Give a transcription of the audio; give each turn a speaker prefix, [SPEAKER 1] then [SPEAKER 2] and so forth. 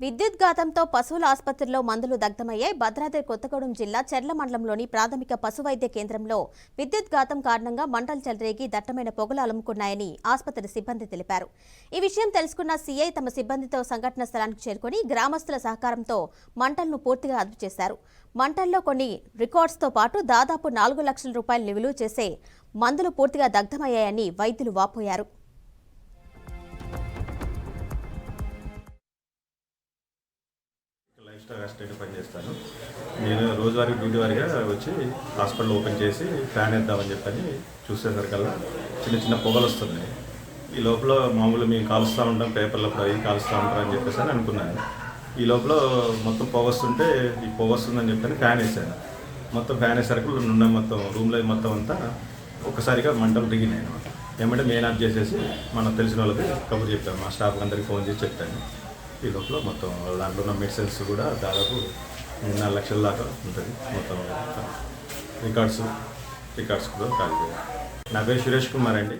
[SPEAKER 1] విద్యుద్ఘాతంతో పశువుల ఆసుపత్రిలో మందులు దగ్ధమయ్యాయి. భద్రాద్రి కొత్తగూడెం జిల్లా చెర్ల మండలంలోని ప్రాథమిక పశు వైద్య కేంద్రంలో విద్యుద్ఘాతం కారణంగా మంటలు చెలరేగి దట్టమైన పొగలు అలుముకున్నాయని ఆసుపత్రి సిబ్బంది తెలిపారు. ఈ విషయం తెలుసుకున్న సీఐ తమ సిబ్బందితో సంఘటన స్థలానికి చేరుకుని గ్రామస్తుల సహకారంతో మంటలను పూర్తిగా అదుపు చేశారు. మంటల్లో కొన్ని రికార్డ్స్తో పాటు దాదాపు 4 లక్షల రూపాయలు విలువ చేసే మందులు పూర్తిగా దగ్ధమయ్యాయని వైద్యులు వాపోయారు.
[SPEAKER 2] లైఫ్ స్టైల్ అసిస్టెంట్ పనిచేస్తాను. నేను రోజువారీ డ్యూటీ వారిగా వచ్చి హాస్పిటల్ ఓపెన్ చేసి ఫ్యాన్ వేద్దామని చెప్పని చూసేసరికల్లా చిన్న చిన్న పొగలు వస్తున్నాయి. ఈ లోపల మామూలు మేము కాలుస్తూ ఉంటాం, పేపర్లో అవి కాలుస్తూ ఉంటాం అని చెప్పేసి అని అనుకున్నాను. ఈ లోపల మొత్తం పొగ వస్తుంటే ఈ పొగ వస్తుందని చెప్పని ఫ్యాన్ వేసాను. మొత్తం ఫ్యాన్ వేసరికి ఉన్న మొత్తం రూమ్లో మొత్తం అంతా ఒక్కసారిగా మంటలు దిగినాయి అనమాట. ఏమంటే మెయిన్ ఆఫ్ చేసేసి మనం తెలిసిన వాళ్ళకి కబుర్ చెప్పాము. మా స్టాఫ్ అందరికి ఫోన్ చేసి చెప్పాను. ఈ లోపల మొత్తం దాంట్లో ఉన్న మెడిసిన్స్ కూడా దాదాపు 4 లక్షల దాకా ఉంటుంది. మొత్తం రికార్డ్స్ కూడా ఖాళీ. నా పేరు సురేష్ కుమార్ అండి.